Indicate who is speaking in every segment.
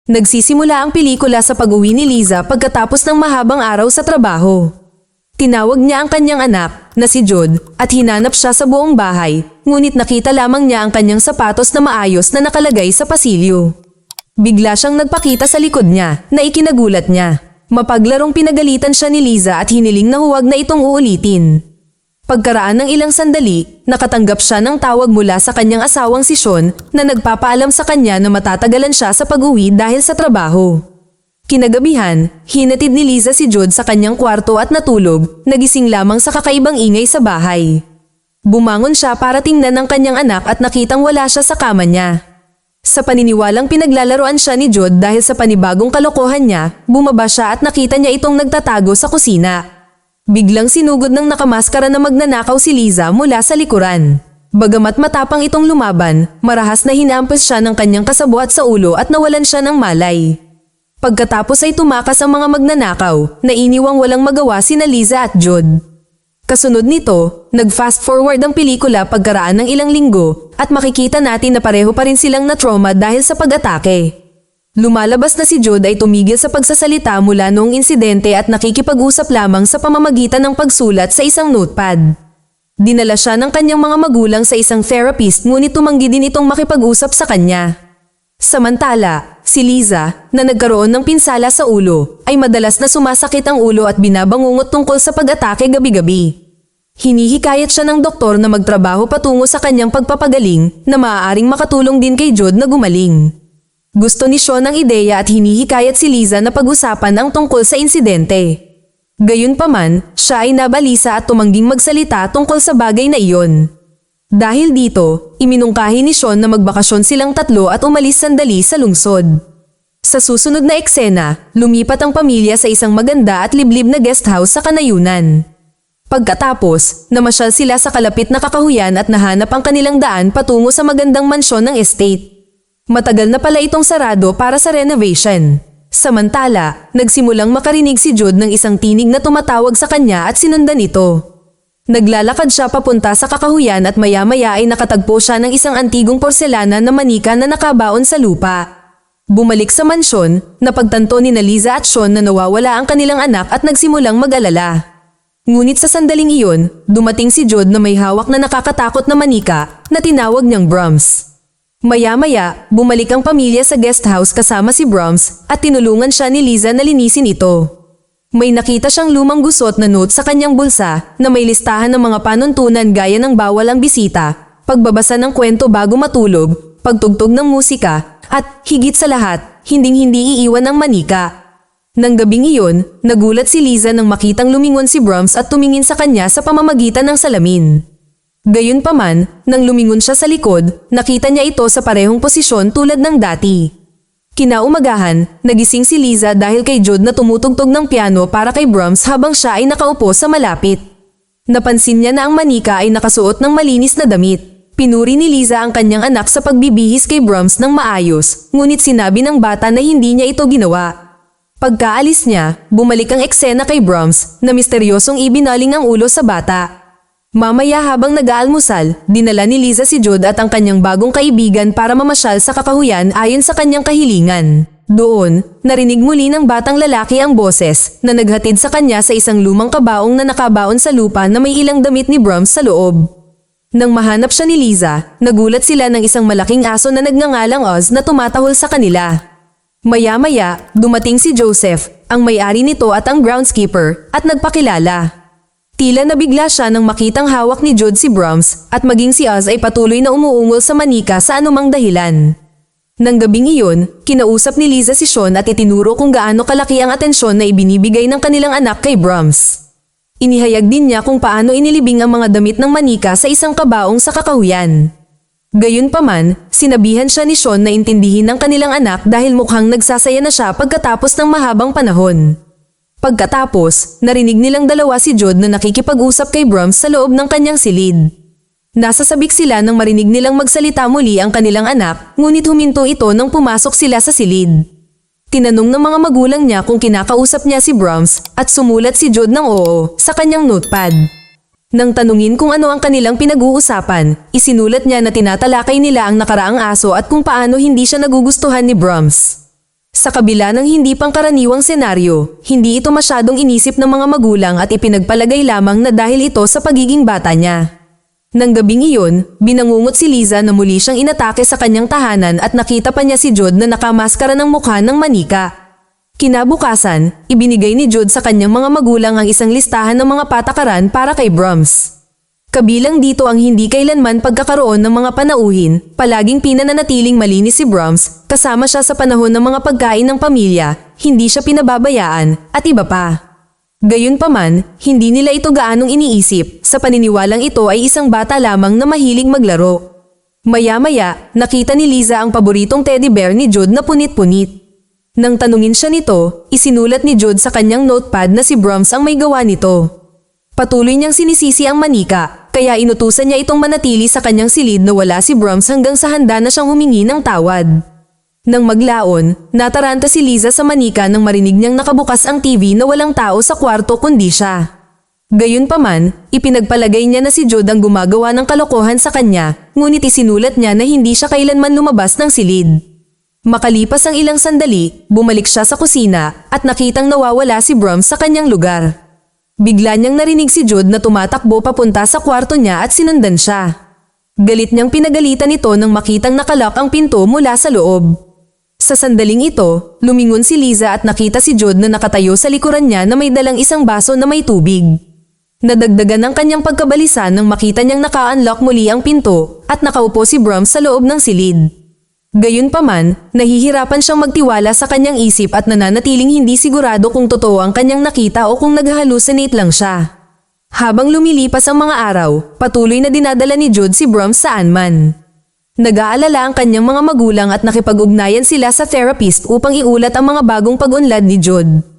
Speaker 1: Nagsisimula ang pelikula sa pag-uwi ni Liza pagkatapos ng mahabang araw sa trabaho. Tinawag niya ang kanyang anak, na si Jude, at hinanap siya sa buong bahay, ngunit nakita lamang niya ang kanyang sapatos na maayos na nakalagay sa pasilyo. Bigla siyang nagpakita sa likod niya, na ikinagulat niya. Mapaglarong pinagalitan siya ni Liza at hiniling na huwag na itong uulitin. Pagkaraan ng ilang sandali, nakatanggap siya ng tawag mula sa kanyang asawang si Sean na nagpapaalam sa kanya na matatagalan siya sa pag-uwi dahil sa trabaho. Kinagabihan, hinatid ni Liza si Jude sa kanyang kwarto at natulog, nagising lamang sa kakaibang ingay sa bahay. Bumangon siya para tingnan ang kanyang anak at nakitang wala siya sa kama niya. Sa paniniwalang pinaglalaroan siya ni Jude dahil sa panibagong kalokohan niya, bumaba siya at nakita niya itong nagtatago sa kusina. Biglang sinugod ng nakamaskara na magnanakaw si Liza mula sa likuran. Bagamat matapang itong lumaban, marahas na hinampas siya ng kanyang kasabwat sa ulo at nawalan siya ng malay. Pagkatapos ay tumakas ang mga magnanakaw, na iniwang walang magawa sina Liza at Jude. Kasunod nito, nag-fast forward ang pelikula pagkaraan ng ilang linggo at makikita natin na pareho pa rin silang na-trauma dahil sa pag-atake. Lumalabas na si Jude ay tumigil sa pagsasalita mula noong insidente at nakikipag-usap lamang sa pamamagitan ng pagsulat sa isang notepad. Dinala siya ng kanyang mga magulang sa isang therapist ngunit tumanggi din itong makipag-usap sa kanya. Samantala, si Liza, na nagkaroon ng pinsala sa ulo, ay madalas na sumasakit ang ulo at binabangungot tungkol sa pag-atake gabi-gabi. Hinihikayat siya ng doktor na magtrabaho patungo sa kanyang pagpapagaling na maaaring makatulong din kay Jude na gumaling. Gusto ni Sean ang ideya at hinihikayat si Liza na pag-usapan ang tungkol sa insidente. Gayunpaman, siya ay nabalisa at tumangging magsalita tungkol sa bagay na iyon. Dahil dito, iminungkahi ni Sean na magbakasyon silang tatlo at umalis sandali sa lungsod. Sa susunod na eksena, lumipat ang pamilya sa isang maganda at liblib na guest house sa kanayunan. Pagkatapos, namasyal sila sa kalapit na kakahuyan at nahanap ang kanilang daan patungo sa magandang mansyon ng estate. Matagal na pala itong sarado para sa renovation. Samantala, nagsimulang makarinig si Jude ng isang tinig na tumatawag sa kanya at sinundan ito. Naglalakad siya papunta sa kakahuyan at maya-maya ay nakatagpo siya ng isang antigong porselana na manika na nakabaon sa lupa. Bumalik sa mansyon, napagtanto ni Liza at Sean na nawawala ang kanilang anak at nagsimulang mag-alala. Ngunit sa sandaling iyon, dumating si Jude na may hawak na nakakatakot na manika na tinawag niyang Brahms. Maya-maya, bumalik ang pamilya sa guest house kasama si Brahms at tinulungan siya ni Liza na linisin ito. May nakita siyang lumang gusot na note sa kanyang bulsa na may listahan ng mga panuntunan gaya ng bawal ang bisita, pagbabasa ng kwento bago matulog, pagtugtog ng musika, at higit sa lahat, hinding-hindi iiwan ang manika. Nang gabing iyon, nagulat si Liza nang makitang lumingon si Brahms at tumingin sa kanya sa pamamagitan ng salamin. Gayunpaman, nang lumingon siya sa likod, nakita niya ito sa parehong posisyon tulad ng dati. Kinaumagahan, nagising si Liza dahil kay Jude na tumutugtog ng piano para kay Brahms habang siya ay nakaupo sa malapit. Napansin niya na ang manika ay nakasuot ng malinis na damit. Pinuri ni Liza ang kanyang anak sa pagbibihis kay Brahms ng maayos, ngunit sinabi ng bata na hindi niya ito ginawa. Pagkaalis niya, bumalik ang eksena kay Brahms na misteryosong ibinaling ang ulo sa bata. Mamaya habang nag-aalmusal, dinala ni Liza si Jude at ang kanyang bagong kaibigan para mamasyal sa kakahuyan ayon sa kanyang kahilingan. Doon, narinig muli ng batang lalaki ang boses na naghatid sa kanya sa isang lumang kabaong na nakabaon sa lupa na may ilang damit ni Brahms sa loob. Nang mahanap siya ni Liza, nagulat sila ng isang malaking aso na nagngangalang Oz na tumatahol sa kanila. Maya-maya, dumating si Joseph, ang may-ari nito at ang groundskeeper, at nagpakilala. Tila nabigla siya nang makitang hawak ni Jude si Brahms at maging si Oz ay patuloy na umuungol sa manika sa anumang dahilan. Nang gabing iyon, kinausap ni Liza si Sean at itinuro kung gaano kalaki ang atensyon na ibinibigay ng kanilang anak kay Brahms. Inihayag din niya kung paano inilibing ang mga damit ng manika sa isang kabaong sa kakahuyan. Gayunpaman, sinabihan siya ni Sean na intindihin ng kanilang anak dahil mukhang nagsasaya na siya pagkatapos ng mahabang panahon. Pagkatapos, narinig nilang dalawa si Jude na nakikipag-usap kay Brahms sa loob ng kanyang silid. Nasasabik sila nang marinig nilang magsalita muli ang kanilang anak, ngunit huminto ito nang pumasok sila sa silid. Tinanong ng mga magulang niya kung kinakausap niya si Brahms at sumulat si Jude ng oo sa kanyang notepad. Nang tanungin kung ano ang kanilang pinag-uusapan, isinulat niya na tinatalakay nila ang nakaraang aso at kung paano hindi siya nagugustuhan ni Brahms. Sa kabila ng hindi pangkaraniwang senaryo, hindi ito masyadong inisip ng mga magulang at ipinagpalagay lamang na dahil ito sa pagiging bata niya. Nang gabing iyon, binangungot si Liza na muli siyang inatake sa kanyang tahanan at nakita pa niya si Jude na nakamaskara ng mukha ng manika. Kinabukasan, ibinigay ni Jude sa kanyang mga magulang ang isang listahan ng mga patakaran para kay Brahms. Kabilang dito ang hindi kailanman pagkakaroon ng mga panauhin, palaging pinananatiling malinis si Brahms, kasama siya sa panahon ng mga pagkain ng pamilya, hindi siya pinababayaan, at iba pa. Gayunpaman, hindi nila ito gaanong iniisip, sa paniniwalang ito ay isang bata lamang na mahilig maglaro. Maya-maya, nakita ni Liza ang paboritong teddy bear ni Jude na punit-punit. Nang tanungin siya nito, isinulat ni Jude sa kanyang notepad na si Brahms ang may gawa nito. Patuloy niyang sinisisi ang manika, kaya inutusan niya itong manatili sa kanyang silid na wala si Brahms hanggang sa handa na siyang humingi ng tawad. Nang maglaon, nataranta si Liza sa manika nang marinig niyang nakabukas ang TV na walang tao sa kwarto kundi siya. Gayunpaman, ipinagpalagay niya na si Jude ang gumagawa ng kalokohan sa kanya, ngunit isinulat niya na hindi siya kailanman lumabas ng silid. Makalipas ang ilang sandali, bumalik siya sa kusina at nakitang nawawala si Brahms sa kanyang lugar. Bigla niyang narinig si Jude na tumatakbo papunta sa kwarto niya at sinundan siya. Galit niyang pinagalitan ito nang makitang nakalock ang pinto mula sa loob. Sa sandaling ito, lumingon si Liza at nakita si Jude na nakatayo sa likuran niya na may dalang isang baso na may tubig. Nadagdagan ang kanyang pagkabalisa nang makita niyang naka-unlock muli ang pinto at nakaupo si Brahms sa loob ng silid. Gayunpaman, nahihirapan siyang magtiwala sa kanyang isip at nananatiling hindi sigurado kung totoo ang kanyang nakita o kung nag-hallucinate lang siya. Habang lumilipas ang mga araw, patuloy na dinadala ni Jude si Brahms saan man. Nag-aalala ang kanyang mga magulang at nakipag-ugnayan sila sa therapist upang iulat ang mga bagong pag-unlad ni Jude.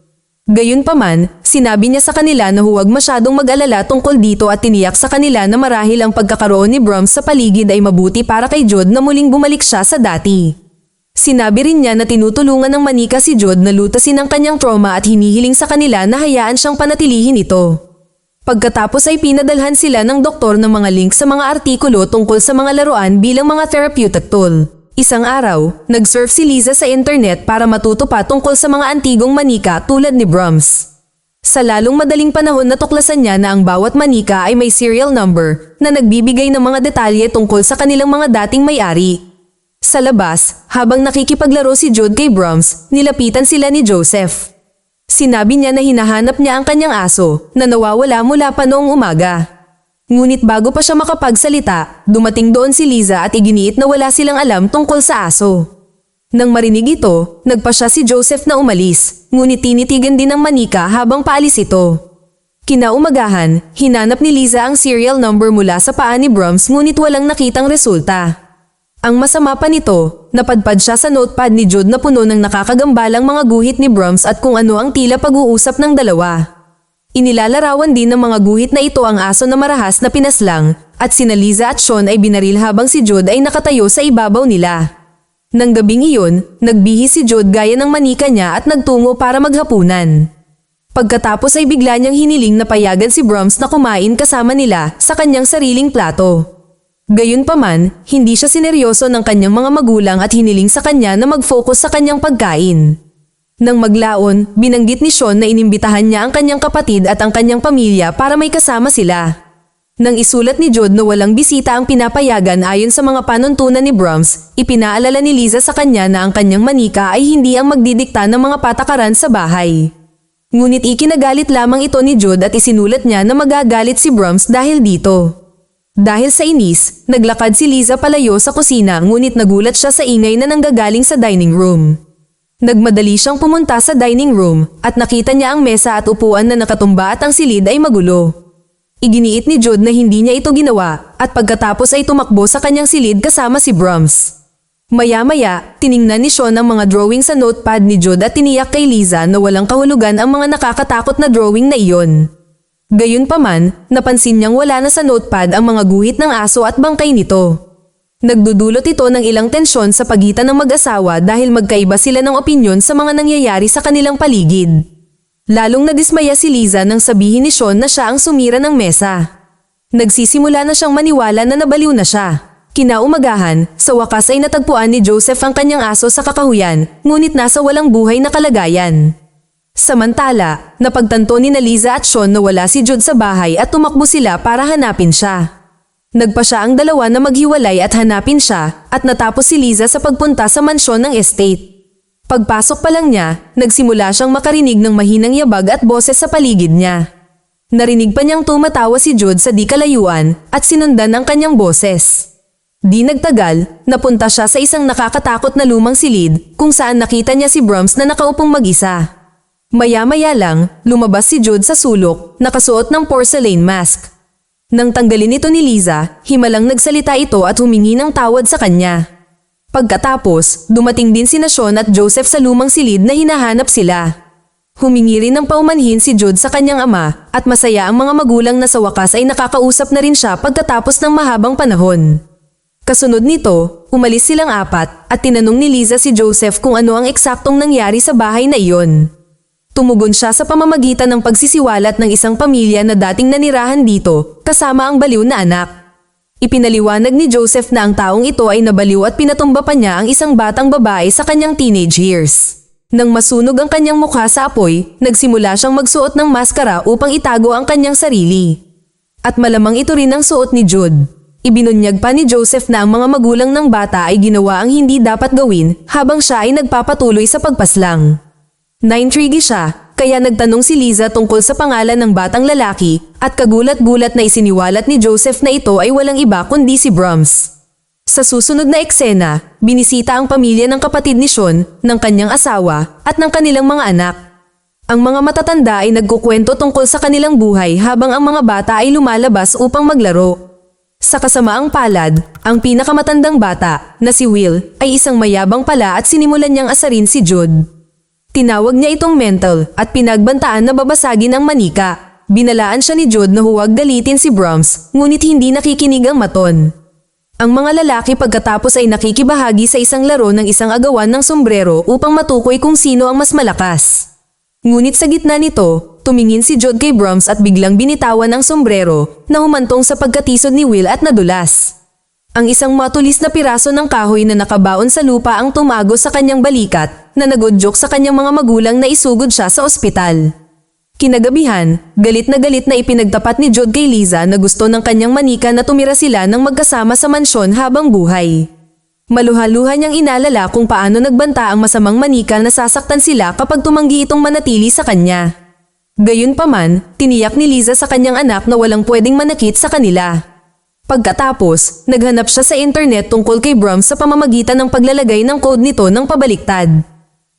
Speaker 1: Gayunpaman, sinabi niya sa kanila na huwag masyadong mag-alala tungkol dito at tiniyak sa kanila na marahil ang pagkakaroon ni Brahms sa paligid ay mabuti para kay Jude na muling bumalik siya sa dati. Sinabi rin niya na tinutulungan ng manika si Jude na lutasin ang kanyang trauma at hinihiling sa kanila na hayaan siyang panatilihin ito. Pagkatapos ay pinadalhan sila ng doktor ng mga link sa mga artikulo tungkol sa mga laruan bilang mga therapeutic tool. Isang araw, nag-surf si Liza sa internet para matuto pa tungkol sa mga antigong manika tulad ni Brahms. Sa lalong madaling panahon natuklasan niya na ang bawat manika ay may serial number na nagbibigay ng mga detalye tungkol sa kanilang mga dating may-ari. Sa labas, habang nakikipaglaro si Jude kay Brahms, nilapitan sila ni Joseph. Sinabi niya na hinahanap niya ang kanyang aso na nawawala mula pa noong umaga. Ngunit bago pa siya makapagsalita, dumating doon si Liza at iginiit na wala silang alam tungkol sa aso. Nang marinig ito, nagpa siya si Joseph na umalis, ngunit tinitigan din ng manika habang paalis ito. Kinaumagahan, hinanap ni Liza ang serial number mula sa paa ni Brahms ngunit walang nakitang resulta. Ang masama pa nito, napadpad siya sa notepad ni Jude na puno ng nakakagambalang mga guhit ni Brahms at kung ano ang tila pag-uusap ng dalawa. Inilalarawan din ng mga guhit na ito ang aso na marahas na pinaslang at sina Liza at Sean ay binaril habang si Jude ay nakatayo sa ibabaw nila. Nang gabing iyon, nagbihis si Jude gaya ng manika niya at nagtungo para maghapunan. Pagkatapos ay bigla niyang hiniling na payagan si Brahms na kumain kasama nila sa kanyang sariling plato. Gayunpaman, hindi siya sineryoso ng kanyang mga magulang at hiniling sa kanya na mag-focus sa kanyang pagkain. Nang maglaon, binanggit ni Sean na inimbitahan niya ang kanyang kapatid at ang kanyang pamilya para may kasama sila. Nang isulat ni Jude na walang bisita ang pinapayagan ayon sa mga panuntunan ni Brahms, ipinaalala ni Liza sa kanya na ang kanyang manika ay hindi ang magdidikta ng mga patakaran sa bahay. Ngunit ikinagalit lamang ito ni Jude at isinulat niya na magagalit si Brahms dahil dito. Dahil sa inis, naglakad si Liza palayo sa kusina ngunit nagulat siya sa ingay na nanggagaling sa dining room. Nagmadali siyang pumunta sa dining room at nakita niya ang mesa at upuan na nakatumba at ang silid ay magulo. Iginiit ni Jude na hindi niya ito ginawa at pagkatapos ay tumakbo sa kanyang silid kasama si Brahms. Maya-maya, tiningnan ni Sean ang mga drawing sa notepad ni Jude at tiniyak kay Liza na walang kahulugan ang mga nakakatakot na drawing na iyon. Gayunpaman, napansin niyang wala na sa notepad ang mga guhit ng aso at bangkay nito. Nagdudulot ito ng ilang tensyon sa pagitan ng mag-asawa dahil magkaiba sila ng opinyon sa mga nangyayari sa kanilang paligid. Lalong nadismaya si Liza nang sabihin ni Sean na siya ang sumira ng mesa. Nagsisimula na siyang maniwala na nabaliw na siya. Kinaumagahan, sa wakas ay natagpuan ni Joseph ang kanyang aso sa kakahuyan, ngunit nasa walang buhay na kalagayan. Samantala, napagtanto ni Liza at Sean na wala si Jude sa bahay at tumakbo sila para hanapin siya. Nagpa siya ang dalawa na maghiwalay at hanapin siya, at natapos si Liza sa pagpunta sa mansyon ng estate. Pagpasok pa lang niya, nagsimula siyang makarinig ng mahinang yabag at boses sa paligid niya. Narinig pa niyang tumatawa si Jude sa di kalayuan at sinundan ang kanyang boses. Di nagtagal, napunta siya sa isang nakakatakot na lumang silid kung saan nakita niya si Brahms na nakaupong mag-isa. Maya-maya lang, lumabas si Jude sa sulok, nakasuot ng porcelain mask. Nang tanggalin ito ni Liza, himalang nagsalita ito at humingi ng tawad sa kanya. Pagkatapos, dumating din sina Sean at Joseph sa lumang silid na hinahanap sila. Humingi rin ng paumanhin si Jude sa kanyang ama at masaya ang mga magulang na sa wakas ay nakakausap na rin siya pagkatapos ng mahabang panahon. Kasunod nito, umalis silang apat at tinanong ni Liza si Joseph kung ano ang eksaktong nangyari sa bahay na iyon. Tumugon siya sa pamamagitan ng pagsisiwalat ng isang pamilya na dating nanirahan dito kasama ang baliw na anak. Ipinaliwanag ni Joseph na ang taong ito ay nabaliw at pinatumba pa niya ang isang batang babae sa kanyang teenage years. Nang masunog ang kanyang mukha sa apoy, nagsimula siyang magsuot ng maskara upang itago ang kanyang sarili. At malamang ito rin ang suot ni Jude. Ibinunyag pa ni Joseph na ang mga magulang ng bata ay ginawa ang hindi dapat gawin habang siya ay nagpapatuloy sa pagpaslang. Naintrigi siya, kaya nagtanong si Liza tungkol sa pangalan ng batang lalaki at kagulat-gulat na isiniwalat ni Joseph na ito ay walang iba kundi si Brahms. Sa susunod na eksena, binisita ang pamilya ng kapatid ni Sean, ng kanyang asawa, at ng kanilang mga anak. Ang mga matatanda ay nagkukwento tungkol sa kanilang buhay habang ang mga bata ay lumalabas upang maglaro. Sa kasamaang palad, ang pinakamatandang bata, na si Will, ay isang mayabang pala at sinimulan niyang asarin si Jude. Tinawag niya itong mental at pinagbantaan na babasagin ang manika. Binalaan siya ni Jude na huwag galitin si Brahms, ngunit hindi nakikinig ang maton. Ang mga lalaki pagkatapos ay nakikibahagi sa isang laro ng isang agawan ng sombrero upang matukoy kung sino ang mas malakas. Ngunit sa gitna nito, tumingin si Jude kay Brahms at biglang binitawan ang sombrero na humantong sa pagkatisod ni Will at nadulas. Ang isang matulis na piraso ng kahoy na nakabaon sa lupa ang tumago sa kanyang balikat na nagudyok sa kanyang mga magulang na isugod siya sa ospital. Kinagabihan, galit na ipinagtapat ni Jude kay Liza na gusto ng kanyang manika na tumira sila ng magkasama sa mansyon habang buhay. Maluha-luha niyang inalala kung paano nagbanta ang masamang manika na sasaktan sila kapag tumanggi itong manatili sa kanya. Gayunpaman, tiniyak ni Liza sa kanyang anak na walang pwedeng manakit sa kanila. Pagkatapos, naghanap siya sa internet tungkol kay Brahms sa pamamagitan ng paglalagay ng code nito ng pabaliktad.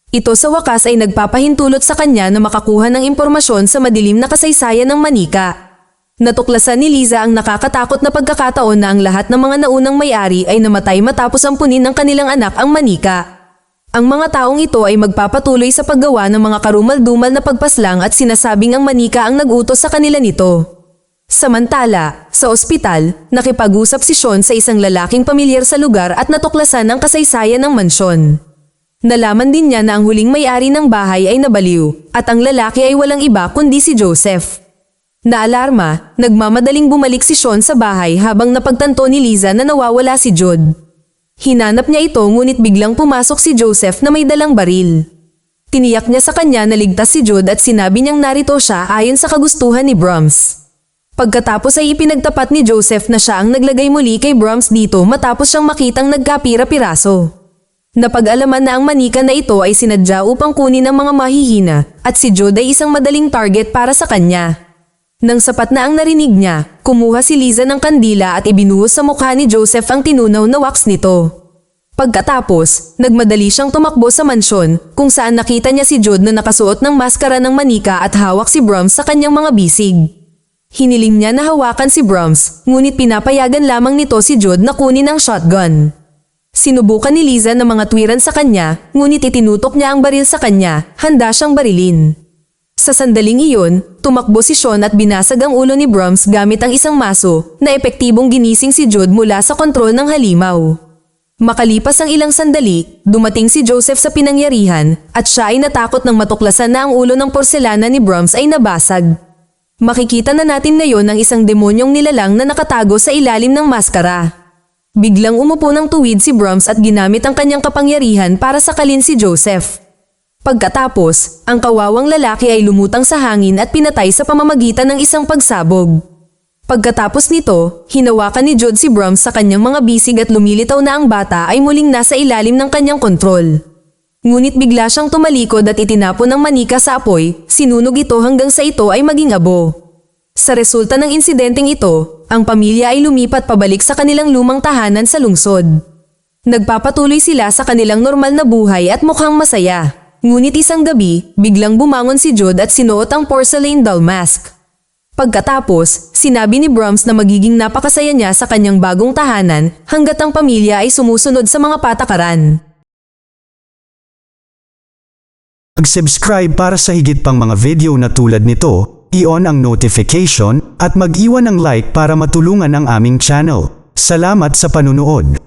Speaker 1: Ito sa wakas ay nagpapahintulot sa kanya na makakuha ng impormasyon sa madilim na kasaysayan ng manika. Natuklasan ni Liza ang nakakatakot na pagkakataon na ang lahat ng mga naunang may-ari ay namatay matapos ampunin ng kanilang anak ang manika. Ang mga taong ito ay magpapatuloy sa paggawa ng mga karumal-dumal na pagpaslang at sinasabing ang manika ang nag-utos sa kanila nito. Samantala, sa ospital, nakipag-usap si Sean sa isang lalaking pamilyar sa lugar at natuklasan ang kasaysayan ng mansyon. Nalaman din niya na ang huling may-ari ng bahay ay nabaliw at ang lalaki ay walang iba kundi si Joseph. Naalarma, nagmamadaling bumalik si Sean sa bahay habang napagtanto ni Liza na nawawala si Jude. Hinanap niya ito ngunit biglang pumasok si Joseph na may dalang baril. Tiniyak niya sa kanya na ligtas si Jude at sinabi niyang narito siya ayon sa kagustuhan ni Brahms. Pagkatapos ay ipinagtapat ni Joseph na siya ang naglagay muli kay Brahms dito matapos siyang makitang nagkapira-piraso. Napag-alaman na ang manika na ito ay sinadya upang kunin ang mga mahihina at si Jude ay isang madaling target para sa kanya. Nang sapat na ang narinig niya, kumuha si Liza ng kandila at ibinuhos sa mukha ni Joseph ang tinunaw na wax nito. Pagkatapos, nagmadali siyang tumakbo sa mansyon kung saan nakita niya si Jude na nakasuot ng maskara ng manika at hawak si Brahms sa kanyang mga bisig. Hiniling niya na hawakan si Brahms, ngunit pinapayagan lamang nito si Jude na kunin ang shotgun. Sinubukan ni Liza na mga tuwiran sa kanya, ngunit itinutok niya ang baril sa kanya, handa siyang barilin. Sa sandaling iyon, tumakbo si Sean at binasag ang ulo ni Brahms gamit ang isang maso na epektibong ginising si Jude mula sa kontrol ng halimaw. Makalipas ang ilang sandali, dumating si Joseph sa pinangyarihan at siya ay natakot nang matuklasan na ang ulo ng porselana ni Brahms ay nabasag. Makikita na natin ngayon ang isang demonyong nilalang na nakatago sa ilalim ng maskara. Biglang umupo ng tuwid si Brahms at ginamit ang kanyang kapangyarihan para sakalin si Joseph. Pagkatapos, ang kawawang lalaki ay lumutang sa hangin at pinatay sa pamamagitan ng isang pagsabog. Pagkatapos nito, hinawakan ni Jude si Brahms sa kanyang mga bisig at lumilitaw na ang bata ay muling nasa ilalim ng kanyang kontrol. Ngunit bigla siyang tumalikod at itinapon ng manika sa apoy, sinunog ito hanggang sa ito ay maging abo. Sa resulta ng insidenteng ito, ang pamilya ay lumipat pabalik sa kanilang lumang tahanan sa lungsod. Nagpapatuloy sila sa kanilang normal na buhay at mukhang masaya. Ngunit isang gabi, biglang bumangon si Jude at sinuot ang porcelain doll mask. Pagkatapos, sinabi ni Brahms na magiging napakasaya niya sa kanyang bagong tahanan hanggat ang pamilya ay sumusunod sa mga patakaran.
Speaker 2: Mag-subscribe para sa higit pang mga video na tulad nito, i-on ang notification at mag-iwan ng like para matulungan ang aming channel. Salamat sa panunood.